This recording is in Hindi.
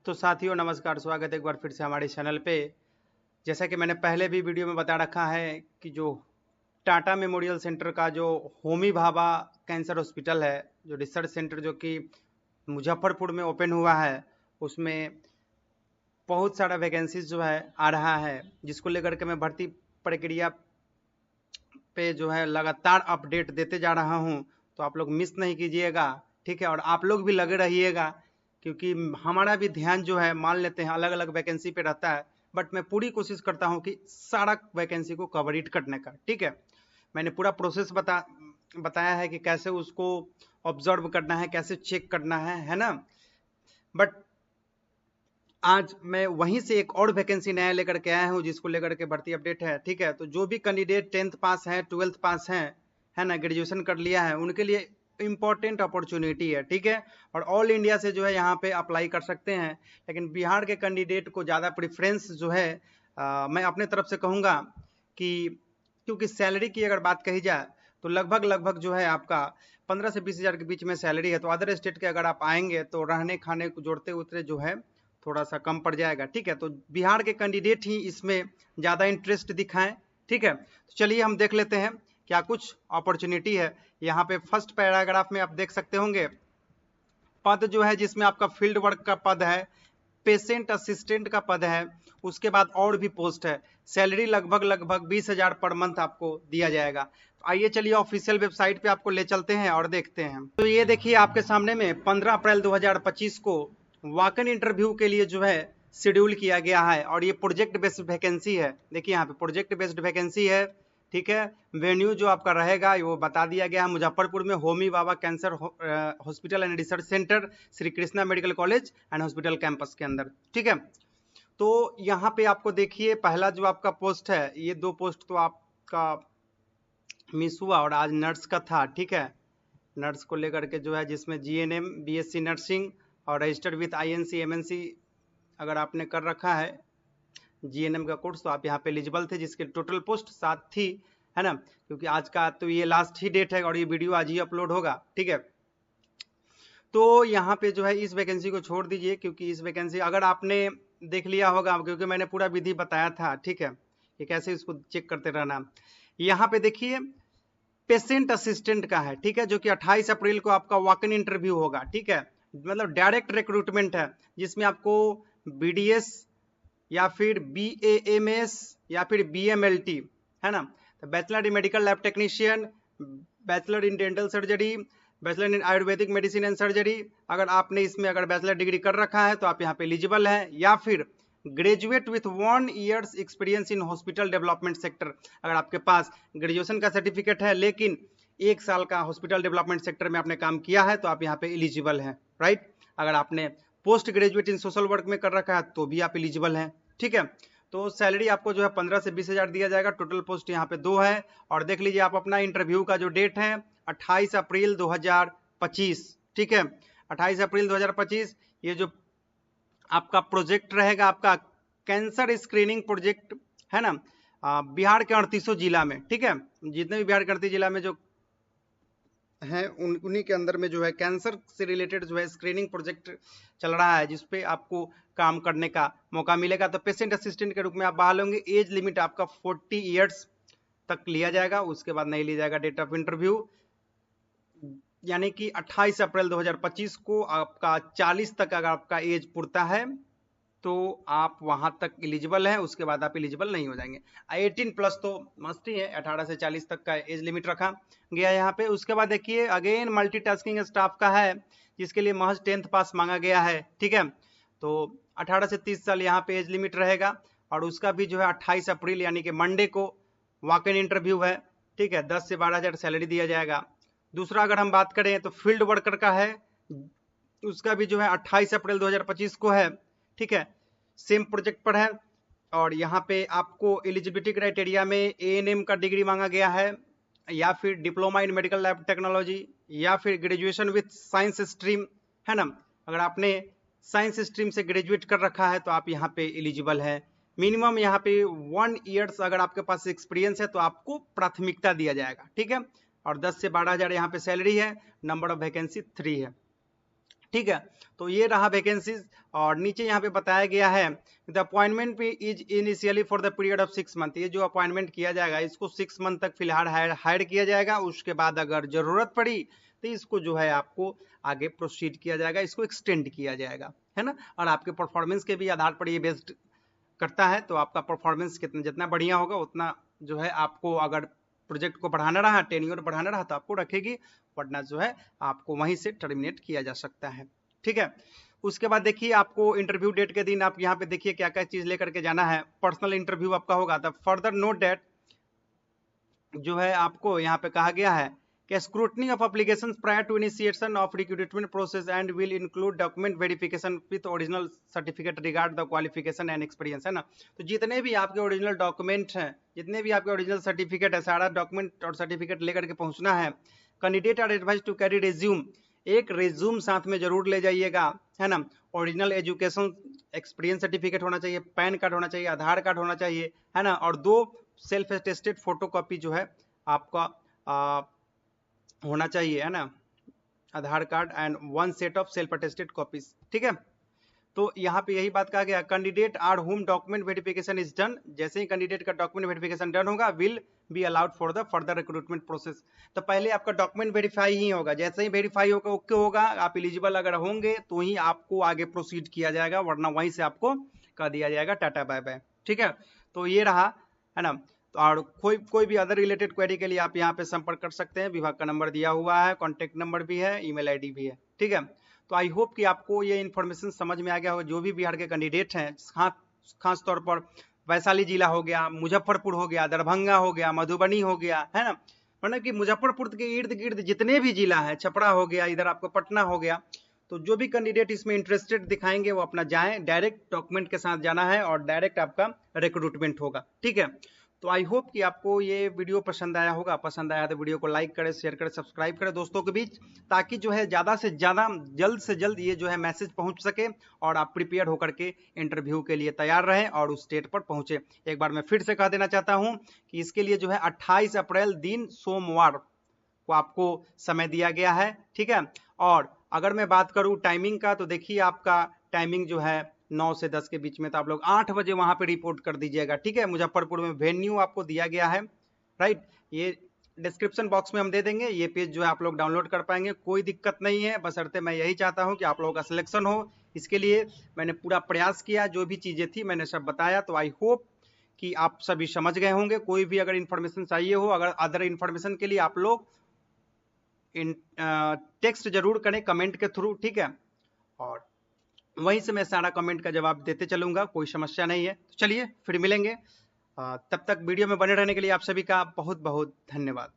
तो साथियों नमस्कार, स्वागत है एक बार फिर से हमारे चैनल पे। जैसा कि मैंने पहले भी वीडियो में बता रखा है कि जो टाटा मेमोरियल सेंटर का जो होमी भाभा कैंसर हॉस्पिटल है, जो रिसर्च सेंटर जो कि मुजफ्फरपुर में ओपन हुआ है, उसमें बहुत सारा वैकेंसीज जो है आ रहा है, जिसको लेकर के मैं भर्ती प्रक्रिया पे जो है लगातार अपडेट देते जा रहा हूं। तो आप लोग मिस नहीं कीजिएगा, ठीक है। और आप लोग भी लगे रहिएगा, क्योंकि हमारा भी ध्यान जो है मान लेते हैं अलग अलग वैकेंसी पे रहता है, बट मैं पूरी कोशिश करता हूं कि सारा वैकेंसी को कवरेट करने का, ठीक है। मैंने पूरा प्रोसेस बताया है कि कैसे उसको ऑब्जर्व करना है, कैसे चेक करना है ना। बट आज मैं वहीं से एक और वैकेंसी नया लेकर के आया हूँ, जिसको लेकर के भर्ती अपडेट है, ठीक है। तो जो भी कैंडिडेट 10th पास है, 12th पास है ना, ग्रेजुएशन कर लिया है, उनके लिए इंपॉर्टेंट अपॉर्चुनिटी है, ठीक है। और ऑल इंडिया से जो है यहाँ पे अप्लाई कर सकते हैं, लेकिन बिहार के कैंडिडेट को ज़्यादा प्रेफरेंस जो है मैं अपने तरफ से कहूँगा कि क्योंकि सैलरी की अगर बात कही जाए तो लगभग जो है आपका 15 से 20 हज़ार के बीच में सैलरी है। तो अदर स्टेट के अगर आप आएंगे तो रहने खाने को जोड़ते उतरे जो है थोड़ा सा कम पड़ जाएगा, ठीक है। तो बिहार के कैंडिडेट ही इसमें ज़्यादा इंटरेस्ट दिखाएं, ठीक है। तो चलिए हम देख लेते हैं क्या कुछ अपॉर्चुनिटी है। यहाँ पे फर्स्ट पैराग्राफ में आप देख सकते होंगे पद जो है, जिसमें आपका फील्ड वर्क का पद है, पेशेंट असिस्टेंट का पद है, उसके बाद और भी पोस्ट है। सैलरी लगभग 20,000 पर मंथ आपको दिया जाएगा। तो आइए चलिए ऑफिशियल वेबसाइट पे आपको ले चलते हैं और देखते हैं। तो ये देखिए आपके सामने में 15 अप्रैल 2025 को वॉक इन इंटरव्यू के लिए जो है शेड्यूल किया गया है, और ये प्रोजेक्ट बेस्ड वैकेंसी है। देखिए यहाँ पे प्रोजेक्ट बेस्ड वैकेंसी है, ठीक है। वेन्यू जो आपका रहेगा वो बता दिया गया है, मुजफ्फरपुर में Homi Bhabha cancer hospital and research centre, Shri Krishna medical college and hospital campus के अंदर, ठीक है। तो यहाँ पे आपको देखिए पहला जो आपका पोस्ट है, ये 2 पोस्ट तो आपका मिस हुआ और आज नर्स का था, ठीक है। नर्स को लेकर के जो है, जिसमें जीएनएम बीएससी नर्सिंग और रजिस्टर्ड विथ आईएनसी एमएनसी अगर आपने कर रखा है जीएनएम का कोर्स, तो आप यहाँ पे एलिजिबल थे, जिसके टोटल पोस्ट 7 थी, है ना। क्योंकि आज का तो ये लास्ट ही डेट है और ये वीडियो आज ही अपलोड होगा, ठीक है। तो यहाँ पे जो है इस वैकेंसी को छोड़ दीजिए, क्योंकि इस वैकेंसी अगर आपने देख लिया होगा, क्योंकि मैंने पूरा विधि बताया था, ठीक है, कि कैसे इसको चेक करते रहना। यहाँ पे देखिए पेशेंट असिस्टेंट का है, ठीक है, जो कि 28 अप्रैल को आपका वॉक इन इंटरव्यू होगा, ठीक है। मतलब डायरेक्ट रिक्रूटमेंट है, जिसमें आपको बीडीएस या फिर बीएएमएस या फिर बीएमएलटी, है ना। तो bachelor in medical lab technician, bachelor in dental surgery, bachelor in Ayurvedic medicine and surgery, अगर आपने इसमें अगर बैचलर डिग्री कर रखा है तो आप यहाँ पे एलिजिबल हैं। या फिर graduate with 1 years experience in hospital development sector, अगर आपके पास ग्रेजुएशन का सर्टिफिकेट है लेकिन 1 साल का हॉस्पिटल डेवलपमेंट सेक्टर में आपने काम किया है, तो आप यहाँ पे एलिजिबल हैं, राइट। अगर आपने post graduate in social work में कर रखा है तो भी आप एलिजिबल हैं, ठीक है। तो सैलरी आपको जो है 15 से 20 हज़ार दिया जाएगा। टोटल पोस्ट यहाँ पे 2 है। और देख लीजिए आप अपना इंटरव्यू का जो डेट है 28 अप्रैल 2025, ठीक है। 28 अप्रैल 2025 ये जो आपका प्रोजेक्ट रहेगा, आपका कैंसर स्क्रीनिंग प्रोजेक्ट, है ना, बिहार के 38 जिला में, ठीक है। जितने भी बिहार के 38 जिला में जो है उन्हीं के अंदर में जो है कैंसर से रिलेटेड जो है स्क्रीनिंग प्रोजेक्ट चल रहा है, जिसपे आपको काम करने का मौका मिलेगा। तो पेशेंट असिस्टेंट के रूप में आप बहाल होंगे। एज लिमिट आपका 40 ईयर्स तक लिया जाएगा, उसके बाद नहीं लिया जाएगा। डेट ऑफ इंटरव्यू यानी कि 28 अप्रैल 2025 को आपका 40 तक अगर आपका एज पुरता है तो आप वहां तक एलिजिबल हैं, उसके बाद आप एलिजिबल नहीं हो जाएंगे। 18 प्लस तो मस्ट ही है, 18 से 40 तक का एज लिमिट रखा गया है यहाँ पे। उसके बाद देखिए अगेन मल्टीटास्किंग स्टाफ का है, जिसके लिए महज 10th पास मांगा गया है, ठीक है। तो 18 से 30 साल यहाँ पे एज लिमिट रहेगा। और उसका भी जो है 28 अप्रैल यानी कि मंडे को वॉक इन इंटरव्यू है, ठीक है। 10 से 12 हज़ार सैलरी दिया जाएगा। दूसरा अगर हम बात करें तो फील्ड वर्कर का है, उसका भी जो है 28 अप्रैल 2025 को है, ठीक है। सेम प्रोजेक्ट पर है। और यहाँ पे आपको एलिजिबिलिटी क्राइटेरिया में एएनएम का डिग्री मांगा गया है, या फिर diploma in medical lab technology, या फिर ग्रेजुएशन विथ साइंस स्ट्रीम, है ना। अगर आपने साइंस स्ट्रीम से ग्रेजुएट कर रखा है तो आप यहाँ पे एलिजिबल है। मिनिमम यहाँ पे 1 ईयर्स अगर आपके पास एक्सपीरियंस है तो आपको प्राथमिकता दिया जाएगा, ठीक है। और 10 से 12 हज़ार यहाँ पे सैलरी है। नंबर ऑफ वैकेंसी 3 है, ठीक है। तो ये रहा वैकेंसीज, और नीचे यहाँ पे बताया गया है द अपॉइंटमेंट पे is initially for the period of 6 month. ये जो अपॉइंटमेंट किया जाएगा इसको 6 मंथ तक फिलहाल हायर किया जाएगा, उसके बाद अगर जरूरत पड़ी तो इसको जो है आपको आगे प्रोसीड किया जाएगा, इसको एक्सटेंड किया जाएगा, है ना। और आपके परफॉर्मेंस के भी आधार पर ये बेस्ड करता है, तो आपका परफॉर्मेंस कितना जितना बढ़िया होगा उतना जो है आपको, अगर प्रोजेक्ट को बढ़ाना रहा, टेन्योर बढ़ाना रहा तो आपको रखेगी, वरना जो है आपको वहीं से टर्मिनेट किया जा सकता है, ठीक है। उसके बाद देखिए आपको इंटरव्यू डेट के दिन आप यहाँ पे देखिए क्या क्या चीज लेकर के जाना है। पर्सनल इंटरव्यू आपका होगा, द फर्दर नोट डेट जो है आपको यहाँ पे कहा गया है कि scrutiny of applications prior to initiation of recruitment process and will include document verification with original certificate regard the qualification and experience, है ना। तो जितने भी आपके ओरिजिनल डॉक्यूमेंट हैं, जितने भी आपके ओरिजिनल सर्टिफिकेट है, सारा डॉक्यूमेंट और सर्टिफिकेट लेकर के पहुंचना है। Candidate are advise to carry resume, एक रेज्यूम साथ में जरूर ले जाइएगा, है ना। ओरिजिनल एजुकेशन एक्सपीरियंस सर्टिफिकेट होना चाहिए, पैन कार्ड होना चाहिए, आधार कार्ड होना चाहिए, है ना। और 2 सेल्फ अटेस्टेड फोटोकॉपी जो है आपका होना चाहिए, है ना, Aadhaar card and 1 set of self attested copies, ठीक है। तो यहाँ पे यही बात कहा गया, candidate are home document verification is done, जैसे ही कैंडिडेट का डॉक्यूमेंट वेरिफिकेशन डन होगा will be allowed for the further recruitment process. तो पहले आपका डॉक्यूमेंट वेरीफाई ही होगा, जैसे ही वेरीफाई होगा ओके होगा, आप एलिजिबल अगर होंगे तो ही आपको आगे प्रोसीड किया जाएगा, वरना वहीं से आपको कह दिया जाएगा टाटा बाय बाय, ठीक है। तो ये रहा, है ना। और कोई भी अदर रिलेटेड क्वेरी के लिए आप यहाँ पे संपर्क कर सकते हैं, विभाग का नंबर दिया हुआ है, कॉन्टेक्ट नंबर भी है, ईमेल आईडी भी है, ठीक है। तो आई होप कि आपको ये इन्फॉर्मेशन समझ में आ गया होगा। जो भी बिहार के कैंडिडेट हैं, खास तौर पर वैशाली जिला हो गया, मुजफ्फरपुर हो गया, दरभंगा हो गया, मधुबनी हो गया, है ना, मतलब कि मुजफ्फरपुर के इर्द गिर्द जितने भी जिला है, छपरा हो गया, इधर आपको पटना हो गया, तो जो भी कैंडिडेट इसमें इंटरेस्टेड दिखाएंगे वो अपना जाएं, डायरेक्ट डॉक्यूमेंट के साथ जाना है और डायरेक्ट आपका रिक्रूटमेंट होगा, ठीक है। तो आई होप कि आपको ये वीडियो पसंद आया होगा, पसंद आया तो वीडियो को लाइक करें, शेयर करें, सब्सक्राइब करें दोस्तों के बीच, ताकि जो है ज़्यादा से ज़्यादा जल्द से जल्द ये जो है मैसेज पहुंच सके और आप प्रिपेयर होकर के इंटरव्यू के लिए तैयार रहें और उस स्टेट पर पहुंचे। एक बार मैं फिर से कह देना चाहता हूं कि इसके लिए जो है 28 अप्रैल दिन सोमवार को आपको समय दिया गया है, ठीक है। और अगर मैं बात करूं टाइमिंग का, तो देखिए आपका टाइमिंग जो है 9 से 10 के बीच में, तो आप लोग 8 बजे वहां पे रिपोर्ट कर दीजिएगा, ठीक है। मुजफ्फरपुर में वेन्यू आपको दिया गया है, राइट। ये डिस्क्रिप्शन बॉक्स में हम दे देंगे, ये पेज जो है आप लोग डाउनलोड कर पाएंगे, कोई दिक्कत नहीं है। बशर्ते मैं यही चाहता हूं कि आप लोगों का सिलेक्शन हो, इसके लिए मैंने पूरा प्रयास किया, जो भी चीजें थी मैंने सब बताया। तो आई होप कि आप सभी समझ गए होंगे। कोई भी अगर इन्फॉर्मेशन चाहिए हो, अगर अदर इन्फॉर्मेशन के लिए आप लोग टेक्स्ट जरूर करें कमेंट के थ्रू, ठीक है। और वहीं से मैं सारा कमेंट का जवाब देते चलूंगा, कोई समस्या नहीं है। तो चलिए फिर मिलेंगे, तब तक वीडियो में बने रहने के लिए आप सभी का बहुत बहुत धन्यवाद।